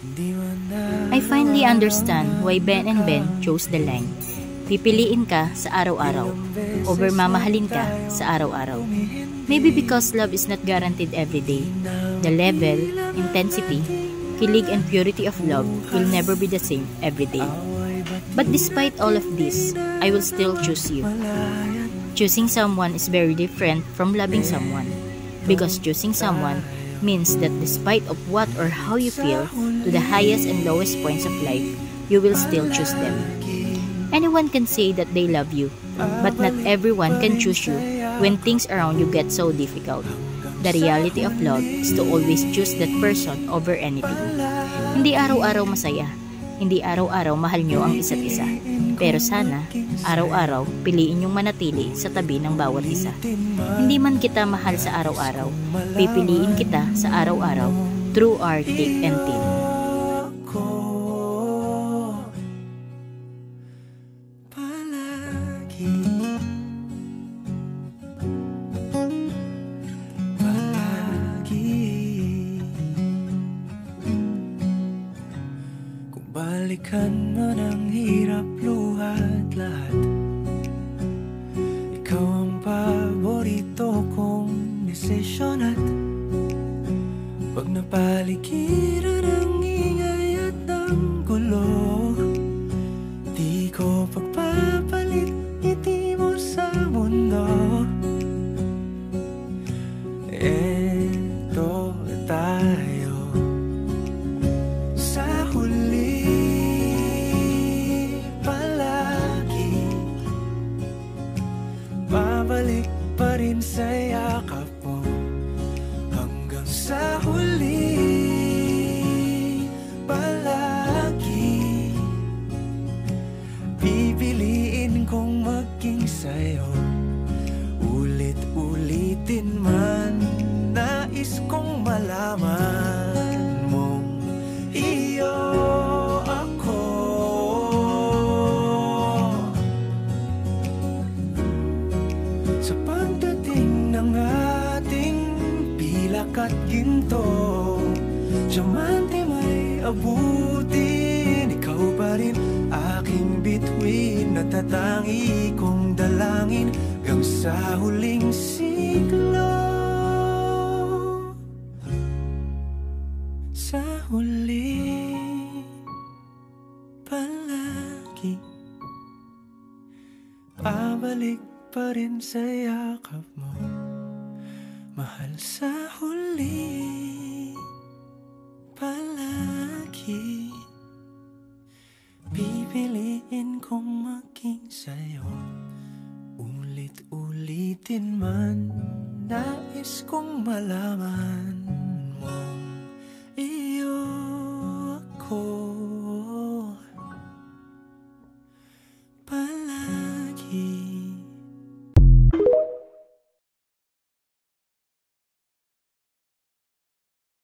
I finally understand why Ben and Ben chose the line. Pipiliin ka sa araw-araw, over mamahalin ka sa araw-araw. Maybe because love is not guaranteed every day. The level, intensity, kilig and purity of love will never be the same every day. But despite all of this, I will still choose you. Choosing someone is very different from loving someone, because choosing someone means that despite of what or how you feel to the highest and lowest points of life, you will still choose them. Anyone can say that they love you, but not everyone can choose you when things around you get so difficult. The reality of love is to always choose that person over anything. Hindi araw-araw masaya, hindi araw-araw mahal nyo ang isa't isa. Pero sana, araw-araw, piliin yung manatili sa tabi ng bawat isa. Hindi man kita mahal sa araw-araw, pipiliin kita sa araw-araw through our thick and thin. Balikan mo ng hirap, luhat, lahat. Ikaw ang paborito kong desisyon at pag napaligiran ng ingay at ng gulo, di ko pagpapalit ngiti mo sa mundo. Eto tayo sa huli. Babalik pa rin sa yakap mo hanggang sa huli. Palagi pipiliin kong maging sa'yo. Ulit-ulitin man, nais kong malaman mong iyo ako. Sa pagdating ng ating pilak at ginto, diamante may abutin, ikaw pa rin aking bituin, natatangi kong dalangin hanggang sa huling siglo. Sa huli, palagi pabalik pa rin sa yakap mo, mahal. Sa huli, palagi pipiliin kong maging sa'yo. Ulit-ulitin man, nais kong malaman mo.